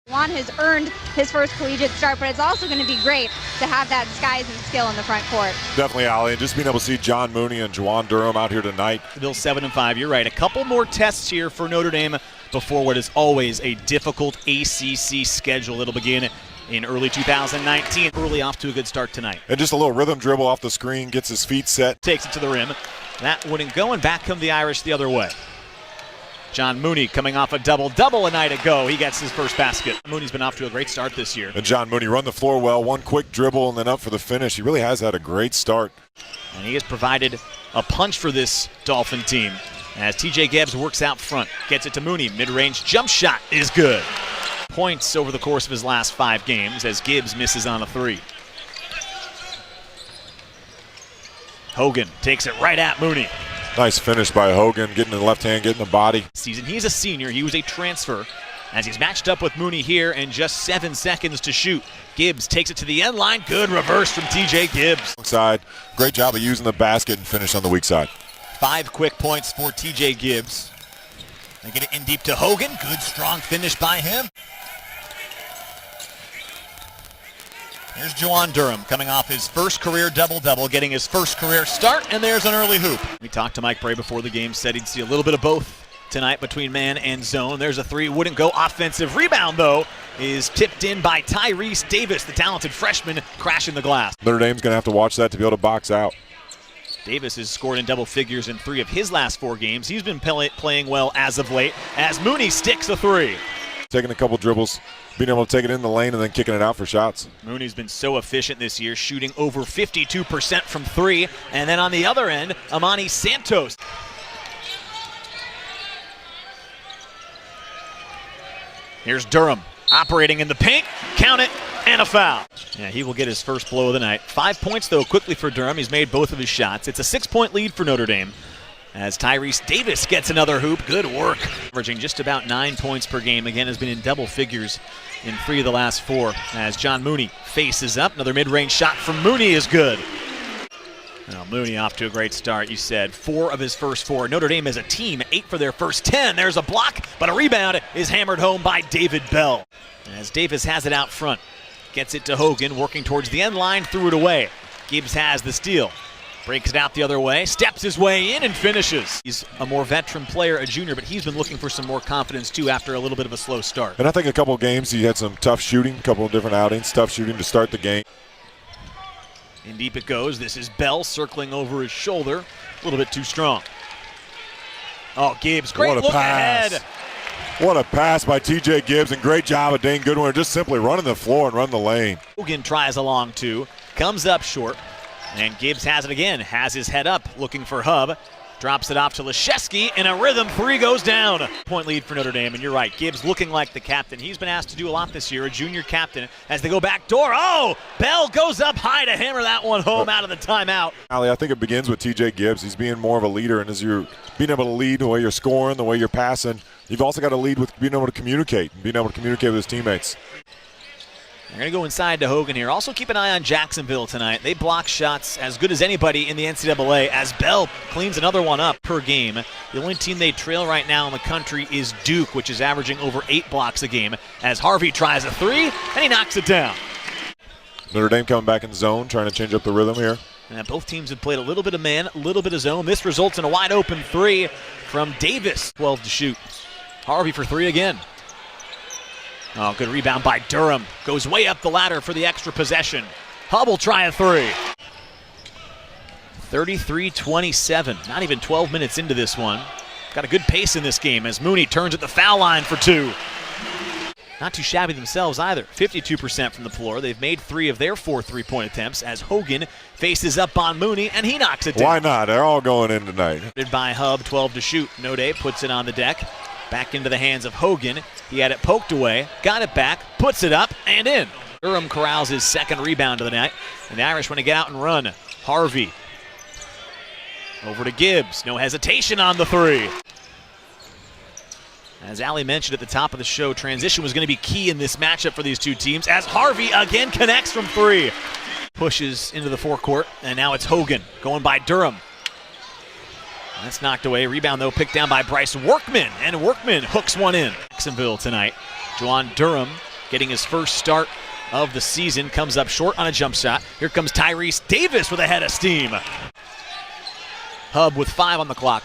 Juwan has earned his first collegiate start, but it's also going to be great to have that size and skill in the front court. Definitely, Allie, and just being able to see John Mooney and Juwan Durham out here tonight. Bill 7-5, you're right. A couple more tests here for Notre Dame before what is always a difficult ACC schedule. It'll begin in early 2019. Early off to a good start tonight. And just a little rhythm dribble off the screen, gets his feet set. Takes it to the rim. That wouldn't go, and back come the Irish the other way. John Mooney coming off a double-double a night ago. He gets his first basket. Mooney's been off to a great start this year. And John Mooney run the floor well, one quick dribble and then up for the finish. He really has had a great start. And he has provided a punch for this Dolphin team as TJ Gibbs works out front. Gets it to Mooney. Mid-range jump shot is good. Points over the course of his last 5 games as Gibbs misses on a 3. Hogan takes it right at Mooney. Nice finish by Hogan, getting the left hand, getting the body. Season. He's a senior. He was a transfer as he's matched up with Mooney here and just 7 seconds to shoot. Gibbs takes it to the end line. Good reverse from TJ Gibbs. Side. Great job of using the basket and finish on the weak side. 5 quick points for TJ Gibbs. They get it in deep to Hogan. Good strong finish by him. Here's Juwan Durham coming off his first career double-double, getting his first career start, and there's an early hoop. We talked to Mike Bray before the game, said he'd see a little bit of both tonight between man and zone. There's a 3, wouldn't go. Offensive rebound, though, is tipped in by Tyrese Davis, the talented freshman, crashing the glass. Notre Dame's going to have to watch that to be able to box out. Davis has scored in double figures in 3 of his last 4 games. He's been playing well as of late as Mooney sticks a 3. Taking a couple dribbles, being able to take it in the lane and then kicking it out for shots. Mooney's been so efficient this year, shooting over 52% from 3. And then on the other end, Amani Santos. Here's Durham operating in the paint. Count it, and a foul. Yeah, he will get his first blow of the night. 5 points, though, quickly for Durham. He's made both of his shots. It's a 6-point lead for Notre Dame as Tyrese Davis gets another hoop. Good work. Averaging just about 9 points per game. Again, has been in double figures in 3 of the last 4 as John Mooney faces up. Another mid-range shot from Mooney is good. Well, Mooney off to a great start, you said. 4 of his first 4. Notre Dame as a team, 8 for their first 10. There's a block, but a rebound is hammered home by David Bell. As Davis has it out front. Gets it to Hogan, working towards the end line, threw it away. Gibbs has the steal. Breaks it out the other way, steps his way in and finishes. He's a more veteran player, a junior, but he's been looking for some more confidence too after a little bit of a slow start. And I think a couple of games he had some tough shooting, a couple of different outings, tough shooting to start the game. In deep it goes. This is Bell circling over his shoulder. A little bit too strong. Oh, Gibbs, great look ahead. What a pass by TJ Gibbs, and great job of Dane Goodwin, just simply running the floor and running the lane. Hogan tries a long 2, comes up short, and Gibbs has it again, has his head up, looking for Hub. Drops it off to Leszewski, and a rhythm 3 goes down. Point lead for Notre Dame, and you're right, Gibbs looking like the captain. He's been asked to do a lot this year, a junior captain, as they go back door. Oh, Bell goes up high to hammer that one home out of the timeout. Ali, I think it begins with TJ Gibbs. He's being more of a leader, and as you're being able to lead the way you're scoring, the way you're passing, you've also got to lead with being able to communicate, and being able to communicate with his teammates. They're going to go inside to Hogan here. Also keep an eye on Jacksonville tonight. They block shots as good as anybody in the NCAA as Bell cleans another one up per game. The only team they trail right now in the country is Duke, which is averaging over 8 blocks a game, as Harvey tries a 3, and he knocks it down. Notre Dame coming back in zone, trying to change up the rhythm here. And both teams have played a little bit of man, a little bit of zone. This results in a wide open 3 from Davis. 12 to shoot. Harvey for 3 again. Oh, good rebound by Durham. Goes way up the ladder for the extra possession. Hub will try a 3. 33-27. Not even 12 minutes into this one. Got a good pace in this game as Mooney turns at the foul line for 2. Not too shabby themselves either. 52% from the floor. They've made 3 of their 4 3-point attempts as Hogan faces up on Mooney and he knocks it down. Why not? They're all going in tonight. By Hub, 12 to shoot. Notre puts it on the deck. Back into the hands of Hogan. He had it poked away, got it back, puts it up, and in. Durham corrals his second rebound of the night, and the Irish want to get out and run. Harvey. Over to Gibbs. No hesitation on the 3. As Ali mentioned at the top of the show, transition was going to be key in this matchup for these two teams, as Harvey again connects from 3. Pushes into the forecourt, and now it's Hogan going by Durham. That's knocked away. Rebound, though, picked down by Bryce Workman, and Workman hooks one in. Jacksonville tonight. Juwan Durham getting his first start of the season, comes up short on a jump shot. Here comes Tyrese Davis with a head of steam. Hub with 5 on the clock.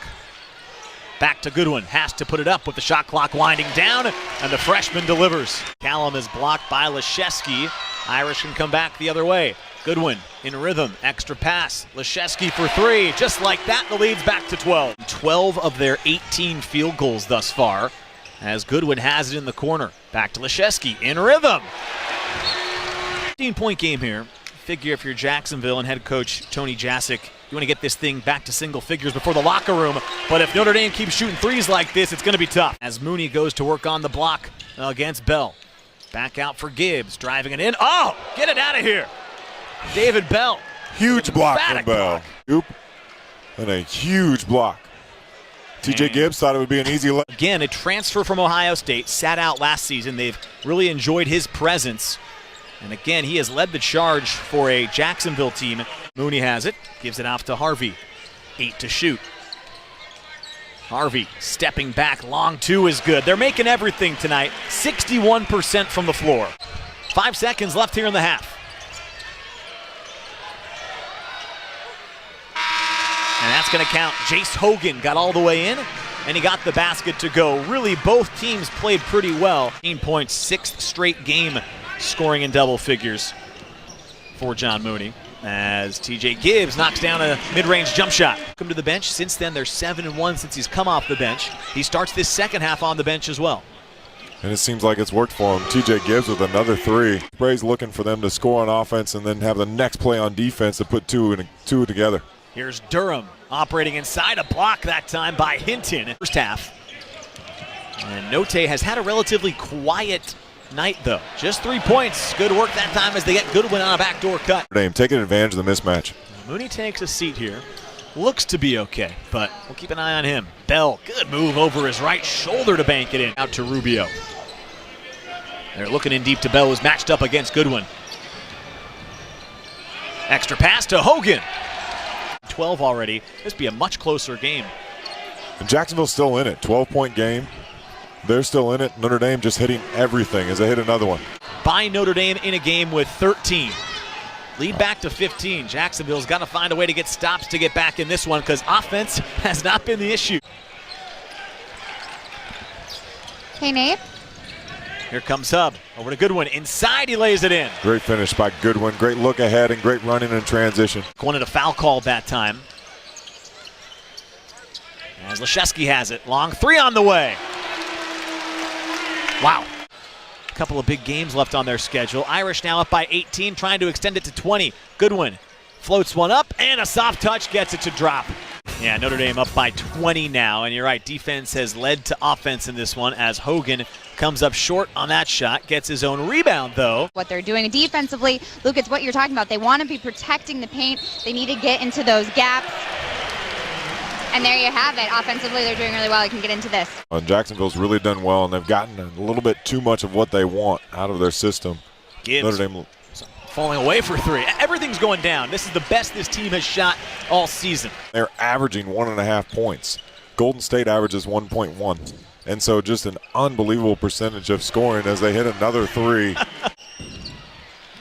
Back to Goodwin, has to put it up with the shot clock winding down, and the freshman delivers. Callum is blocked by Leszewski. Irish can come back the other way. Goodwin in rhythm, extra pass. Leszewski for 3, just like that, the lead's back to 12. 12 of their 18 field goals thus far, as Goodwin has it in the corner. Back to Leszewski in rhythm. 15-point game here. Figure if you're Jacksonville and head coach Tony Jasic, you want to get this thing back to single figures before the locker room. But if Notre Dame keeps shooting threes like this, it's going to be tough. As Mooney goes to work on the block against Bell. Back out for Gibbs, driving it in. Oh, get it out of here. David Bell. Huge block from Bell. Oop. And a huge block. TJ Gibbs thought it would be an easy layup. Again, a transfer from Ohio State, sat out last season. They've really enjoyed his presence. And again, he has led the charge for a Jacksonville team. Mooney has it, gives it off to Harvey. 8 to shoot. Harvey stepping back, long 2 is good. They're making everything tonight. 61% from the floor. 5 seconds left here in the half. And that's going to count. Jace Hogan got all the way in, and he got the basket to go. Really, both teams played pretty well. 15 points, 6th straight game scoring in double figures for John Mooney, as TJ Gibbs knocks down a mid-range jump shot. Come to the bench. Since then, they're 7-1 since he's come off the bench. He starts this second half on the bench as well. And it seems like it's worked for him. TJ Gibbs with another 3. Spray's looking for them to score on offense and then have the next play on defense to put two together. Here's Durham operating inside, a block that time by Hinton. First half. And Notre has had a relatively quiet night, though. Just 3 points. Good work that time as they get Goodwin on a backdoor cut. Dame taking advantage of the mismatch. Mooney takes a seat here. Looks to be okay, but we'll keep an eye on him. Bell, good move over his right shoulder to bank it in. Out to Rubio. They're looking in deep to Bell, who's matched up against Goodwin. Extra pass to Hogan. 12 already. This will be a much closer game. And Jacksonville's still in it. 12-point game. They're still in it. Notre Dame just hitting everything as they hit another one. By Notre Dame in a game with 13. Lead back to 15. Jacksonville's got to find a way to get stops to get back in this one because offense has not been the issue. Hey, Nate. Here comes Hub. Over to Goodwin. Inside, he lays it in. Great finish by Goodwin. Great look ahead and great running in transition. Wanted a foul call that time. As Leszewski has it. Long 3 on the way. Wow. A couple of big games left on their schedule. Irish now up by 18, trying to extend it to 20. Goodwin floats one up, and a soft touch gets it to drop. Yeah, Notre Dame up by 20 now, and you're right, defense has led to offense in this one as Hogan comes up short on that shot, gets his own rebound, though. What they're doing defensively, Luke, it's what you're talking about. They want to be protecting the paint. They need to get into those gaps. And there you have it. Offensively, they're doing really well. You can get into this. And Jacksonville's really done well, and they've gotten a little bit too much of what they want out of their system. Gibbs Notre Dame falling away for 3. Everything's going down. This is the best this team has shot all season. They're averaging 1.5 points. Golden State averages 1.1. And so just an unbelievable percentage of scoring as they hit another 3.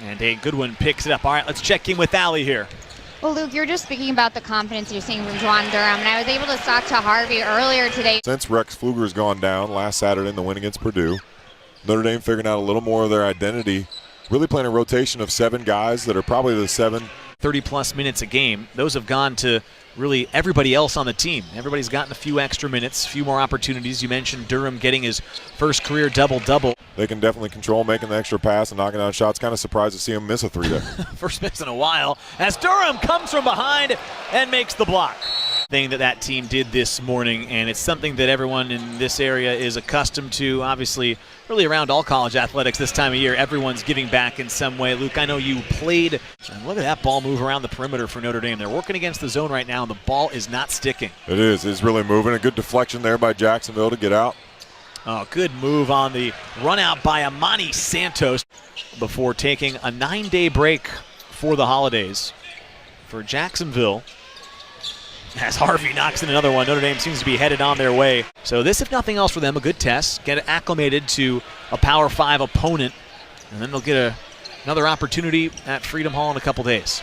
And Dane Goodwin picks it up. All right, let's check in with Allie here. Well, Luke, you're just speaking about the confidence you're seeing from Juwan Durham, and I was able to talk to Harvey earlier today. Since Rex Pfluger's gone down last Saturday in the win against Purdue, Notre Dame figuring out a little more of their identity, really playing a rotation of 7 guys that are probably the 7. 30-plus minutes a game. Those have gone to really everybody else on the team. Everybody's gotten a few extra minutes, a few more opportunities. You mentioned Durham getting his first career double-double. They can definitely control making the extra pass and knocking down shots. Kind of surprised to see him miss a 3 there. First miss in a while as Durham comes from behind and makes the block. Thing that team did this morning, and it's something that everyone in this area is accustomed to. Obviously, really around all college athletics this time of year, everyone's giving back in some way. Luke, I know you played. And look at that ball move around the perimeter for Notre Dame. They're working against the zone right now, and the ball is not sticking. It is. It's really moving. A good deflection there by Jacksonville to get out. Oh, good move on the run out by Amani Santos before taking a 9-day break for the holidays for Jacksonville. As Harvey knocks in another one, Notre Dame seems to be headed on their way. So this, if nothing else for them, a good test. Get acclimated to a Power 5 opponent And then they'll get another opportunity at Freedom Hall in a couple days.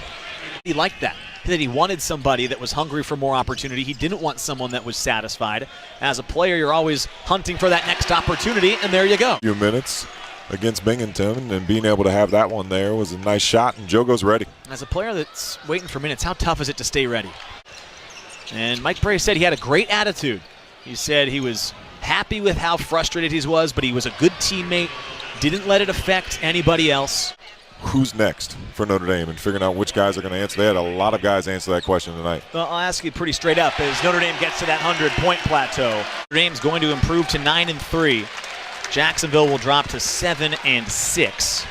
He liked that. He said he wanted somebody that was hungry for more opportunity. He didn't want someone that was satisfied. As a player, you're always hunting for that next opportunity, and there you go. Few minutes against Binghamton, and being able to have that one there was a nice shot, and Joe goes ready. As a player that's waiting for minutes, how tough is it to stay ready? And Mike Bray said he had a great attitude. He said he was happy with how frustrated he was, but he was a good teammate, didn't let it affect anybody else. Who's next for Notre Dame and figuring out which guys are going to answer? They had a lot of guys answer that question tonight. Well, I'll ask you pretty straight up. As Notre Dame gets to that 100-point plateau, Notre Dame's going to improve to 9-3. Jacksonville will drop to 7-6.